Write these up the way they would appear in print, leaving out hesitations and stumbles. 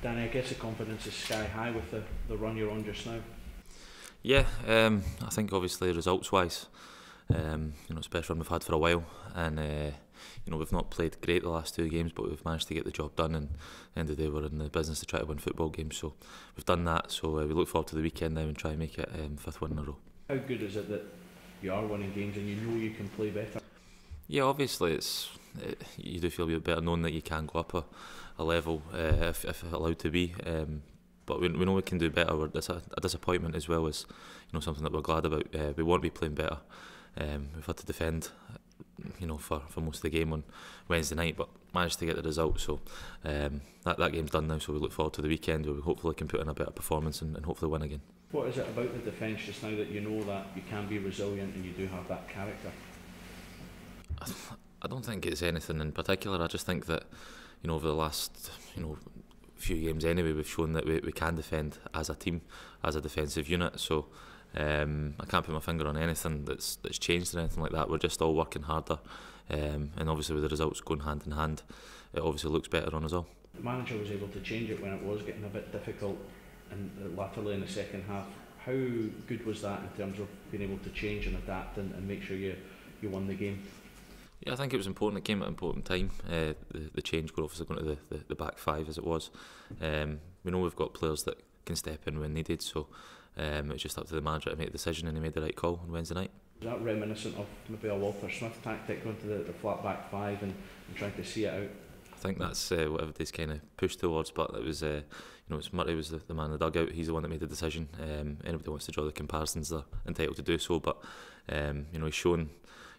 Danny, I guess the confidence is sky high with the run you're on just now. Yeah, I think obviously results-wise, it's the best run we've had for a while, and we've not played great the last two games, but we've managed to get the job done. And at the end of the day, we're in the business to try to win football games, so we've done that. So we look forward to the weekend now and try and make it fifth win in a row. How good is it that you are winning games and you know you can play better? Yeah, obviously you do feel a bit better knowing that you can go up a level if allowed to be. But we know we can do better. It's a disappointment as well as something that we're glad about. We want to be playing better. We've had to defend, for most of the game on Wednesday night, but managed to get the result. So that game's done now. So we look forward to the weekend where we hopefully can put in a better performance and hopefully win again. What is it about the defence just now that you know that you can be resilient and you do have that character? I don't think it's anything in particular. I just think that over the last few games anyway, we've shown that we can defend as a team, as a defensive unit. So I can't put my finger on anything that's changed or anything like that. We're just all working harder, and obviously with the results going hand in hand, it obviously looks better on us all. The manager was able to change it when it was getting a bit difficult, and latterly in the second half. How good was that in terms of being able to change and adapt and make sure you won the game? Yeah, I think it was important. It came at an important time. The change, we're obviously going to the back five as it was. We know we've got players that can step in when needed, so it was just up to the manager to make the decision, and he made the right call on Wednesday night. Is that reminiscent of maybe a Walter Smith tactic, going to the flat back five and trying to see it out? I think that's what everybody's kind of pushed towards, but it was it's Murray was the man in the dugout. He's the one that made the decision. Anybody wants to draw the comparisons, they're entitled to do so, but he's shown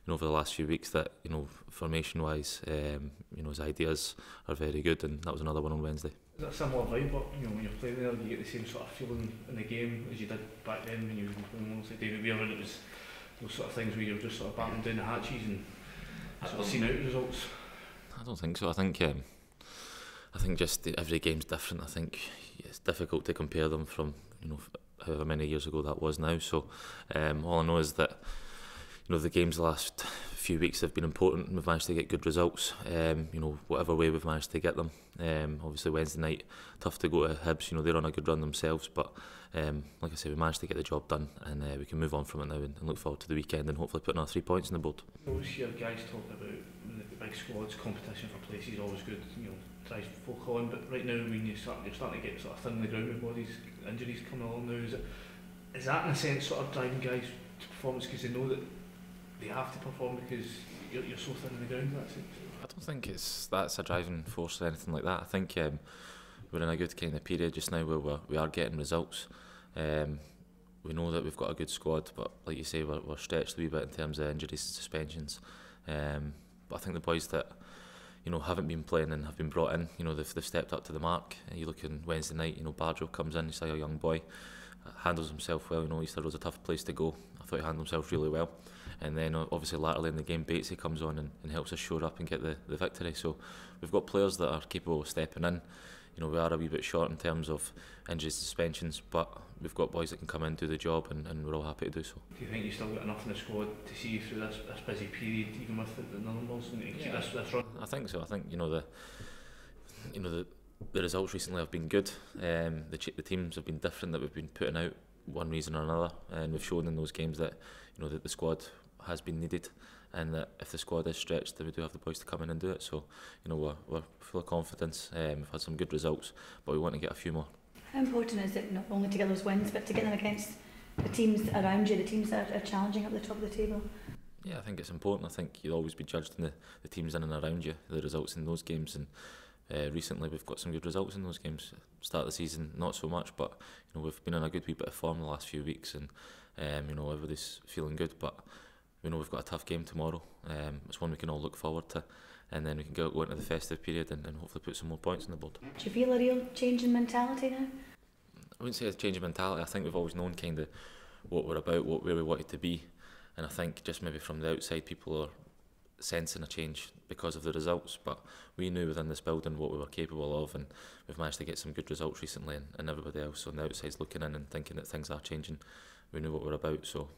over the last few weeks that formation wise his ideas are very good, and that was another one on Wednesday. Is that a similar vibe, but when you're playing there, you get the same sort of feeling in the game as you did back then when you were playing like David Weir, and it was those sort of things where you're just sort of battering down the hatches and sort of seeing out results? I don't think so. I think just every game's different. I think it's difficult to compare them from however many years ago that was now. So all I know is that the games the last few weeks have been important, and we've managed to get good results. Whatever way we've managed to get them. Obviously Wednesday night, tough to go to Hibs. They're on a good run themselves, but like I say, we managed to get the job done, and we can move on from it now and look forward to the weekend and hopefully put another 3 points on the board. You always hear guys talk about the big squads, competition for places, always good. Tries folk on, but right now when you're starting to get sort of thin on the ground with bodies, injuries coming along now. Is that in a sense sort of driving guys to performance because they know that they have to perform because you're so thin on the ground? That's it. I don't think that's a driving force or anything like that. I think we're in a good kind of period just now where we are getting results. We know that we've got a good squad, but like you say, we're stretched a wee bit in terms of injuries and suspensions. But I think the boys that haven't been playing and have been brought in, they've stepped up to the mark. You look on Wednesday night, Bardro comes in, he's like a young boy, handles himself well. Easter was a tough place to go. I thought he handled himself really well. And then obviously latterly in the game, Batesy comes on and helps us shore up and get the victory. So we've got players that are capable of stepping in. We are a wee bit short in terms of injuries, suspensions, but we've got boys that can come in, do the job, and we're all happy to do so. Do you think you've still got enough in the squad to see you through this busy period, even with the numbers, and keep this run? I think so. I think the results recently have been good. The teams have been different that we've been putting out one reason or another, and we've shown in those games that that the squad has been needed, and that if the squad is stretched, then we do have the boys to come in and do it. So we're full of confidence. We've had some good results, but we want to get a few more. How important is it not only to get those wins, but to get them against the teams around you, the teams that are challenging up the top of the table? Yeah, I think it's important. I think you'll always be judged in the teams in and around you, the results in those games, and recently we've got some good results in those games. Start of the season, not so much, but we've been in a good wee bit of form the last few weeks, and everybody's feeling good. But we know we've got a tough game tomorrow. It's one we can all look forward to, and then we can go into the festive period and hopefully put some more points on the board. Do you feel a real change in mentality now? I wouldn't say a change in mentality. I think we've always known kind of what we're about, where we wanted to be, and I think just maybe from the outside people are sensing a change because of the results, but we knew within this building what we were capable of, and we've managed to get some good results recently, and everybody else on the outside's looking in and thinking that things are changing. We knew what we're about, so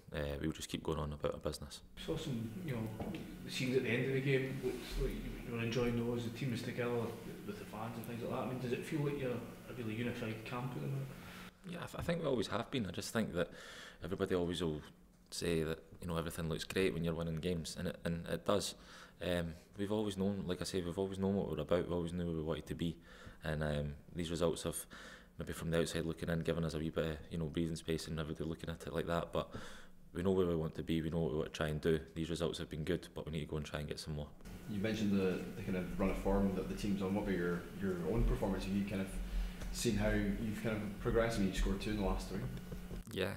we'll just keep going on about our business. Saw some, the scenes at the end of the game. Looked like you were enjoying those. The team was together. with the fans and things like that. I mean, does it feel like you're a really unified camp at the minute? Yeah, I think we always have been. I just think that everybody always will say that, you know, everything looks great when you're winning games, and it does. We've always known, like I say, we've always known what we're about. We always knew where we wanted to be, and these results have, maybe from the outside looking in, given us a wee bit of, you know, breathing space and everybody looking at it like that. But we know where we want to be. We know what we want to try and do. These results have been good, but we need to go and try and get some more. You mentioned the kind of run of form that the team's on. What about your own performance? Have you kind of seen how you've kind of progressed? I mean, you scored 2 in the last 3. Yeah,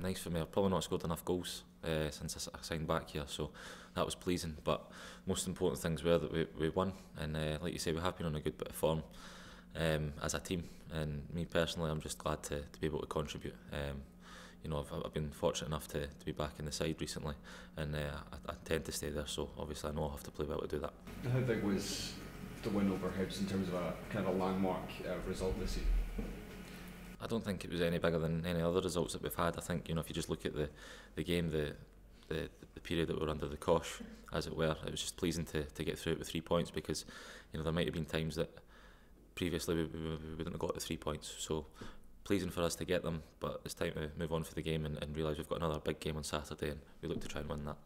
nice for me. I've probably not scored enough goals since I signed back here, so that was pleasing. But most important things were that we won, and like you say, we have been on a good bit of form as a team. And me personally, I'm just glad to be able to contribute. You know, I've been fortunate enough to be back in the side recently, and I tend to stay there. So obviously, I know I'll have to play well to do that. How big was the win over Hibs in terms of a kind of a landmark result this season? I don't think it was any bigger than any other results that we've had. I think, you know, if you just look at the game, the period that we were under the cosh, as it were, it was just pleasing to get through it with 3 points, because, you know, there might have been times that previously we wouldn't have got the 3 points. So pleasing for us to get them, but it's time to move on for the game and realise we've got another big game on Saturday, and we look to try and win that.